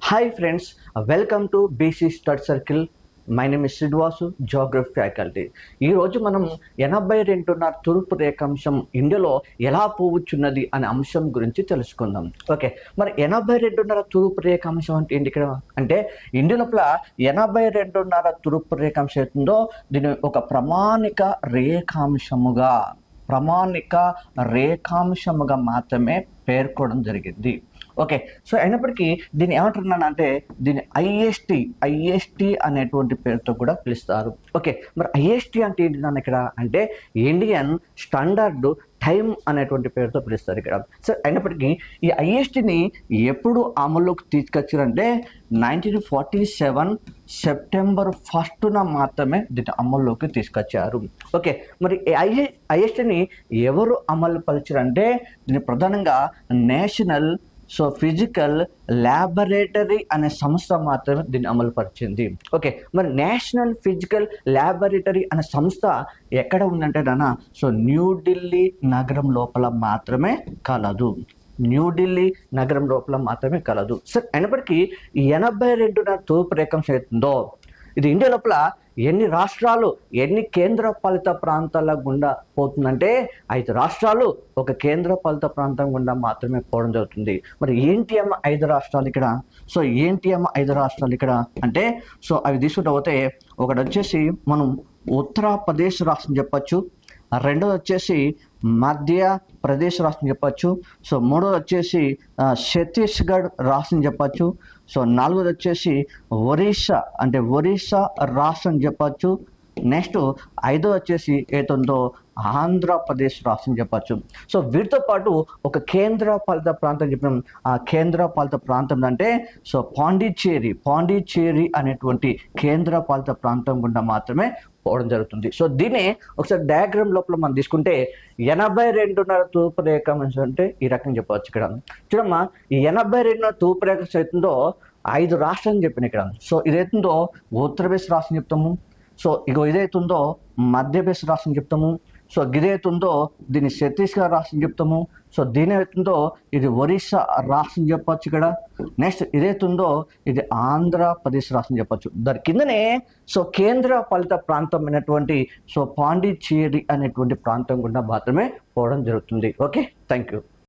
Hi friends, welcome to BC Stud Circle. My name is Srinivasu, geography faculty. ఈరోజు మనం 82వ తూర్పు రేఖాంశం ఇండియాలో ఎలా పోవచ్చున్నది అనే అంశం గురించి తెలుసుకుందాం. ఓకే, మరి 82వ తూర్పు రేఖాంశం అంటే ఏంటి? ఇక్కడ అంటే ఇండియా లోపల 82వ తూర్పు రేఖాంశం అవుతుందో దీని ఒక ప్రామాణిక రేఖాంశముగా మాత్రమే పేర్కోవడం జరిగింది. ఓకే, సో అయినప్పటికీ దీన్ని ఏమంటున్నాను అంటే దీన్ని ఐఎస్టి అనేటువంటి పేరుతో కూడా పిలుస్తారు. ఓకే, మరి ఐఎస్టి అంటే ఏంటి నాన్న? ఇక్కడ అంటే ఇండియన్ స్టాండర్డ్ టైం అనేటువంటి పేరుతో పిలుస్తారు ఇక్కడ. సో అయినప్పటికీ ఈ ఐఎస్టిని ఎప్పుడు అమల్లోకి తీసుకొచ్చారంటే 1947 సెప్టెంబర్ 1న మాత్రమే దీన్ని అమల్లోకి తీసుకొచ్చారు. ఓకే, మరి ఐఎస్టిని ఎవరు అమలు పరిచారంటే దీన్ని ప్రధానంగా నేషనల్ ఫిజికల్ ల్యాబొరేటరీ అనే సంస్థ మాత్రమే దీన్ని అమలుపరిచింది. ఓకే, మరి నేషనల్ ఫిజికల్ ల్యాబొరేటరీ అనే సంస్థ ఎక్కడ ఉందంటే నాన్న న్యూఢిల్లీ నగరం లోపల మాత్రమే కలదు. సరే, అయినప్పటికీ 82వ తూర్పు రేఖాంశం అవుతుందో ఇది ఇండియా లోపల ఎన్ని రాష్ట్రాలు ఎన్ని కేంద్ర పాలిత ప్రాంతాల గుండా పోతుందంటే 5 రాష్ట్రాలు ఒక కేంద్ర పాలిత ప్రాంతం గుండా మాత్రమే పోవడం జరుగుతుంది. మరి ఏంటి అమ్మ 5 రాష్ట్రాలు ఇక్కడ? అంటే అవి తీసుకుంటూ పోతే ఒకటి వచ్చేసి మనం ఉత్తరప్రదేశ్ రాష్ట్రం చెప్పచ్చు, రెండోది వచ్చేసి మధ్యప్రదేశ్ రాష్ట్రం చెప్పచ్చు, మూడోది వచ్చేసి ఛత్తీస్గఢ్ రాష్ట్రం చెప్పచ్చు, నాలుగోది వచ్చేసి ఒరిస్సా రాష్ట్రం చెప్పచ్చు, నెక్స్ట్ 5వ వచ్చేసి ఏతుందో ఆంధ్రప్రదేశ్ రాష్ట్రం చెప్పచ్చు. వీటితో పాటు ఒక కేంద్ర పాలిత ప్రాంతం చెప్పినాం. ఆ కేంద్ర పాలిత ప్రాంతం అంటే పాండిచ్చేరి అనేటువంటి కేంద్ర పాలిత ప్రాంతం గుండా మాత్రమే పోవడం జరుగుతుంది. దీన్ని ఒకసారి డయాగ్రామ్ లోపల మనం తీసుకుంటే 82వ తూర్పు రేఖాంశం అంటే ఈ రకంగా చెప్పవచ్చు. ఇక్కడ చూడమ్మా, ఈ 82వ తూర్పు రేఖాంశం అవుతుందో 5 రాష్ట్రాలు చెప్పిన ఇక్కడ. ఇదైతుందో ఉత్తరప్రదేశ్ రాష్ట్రం చెప్తాము, ఇదైతుందో మధ్యప్రదేశ్ రాష్ట్రం చెప్తాము, గిదైతుందో దీన్ని ఛత్తీస్గఢ్ రాష్ట్రం చెప్తాము, దీని అవుతుందో ఇది ఒరిస్సా రాష్ట్రం చెప్పచ్చు ఇక్కడ. నెక్స్ట్ ఇదైతుందో ఇది ఆంధ్రప్రదేశ్ రాష్ట్రం చెప్పచ్చు. దాని కిందనే కేంద్ర పాలిత ప్రాంతం అయినటువంటి పాండిచ్చేరి అనేటువంటి ప్రాంతం గుండా మాత్రమే పోవడం జరుగుతుంది. Okay, thank you.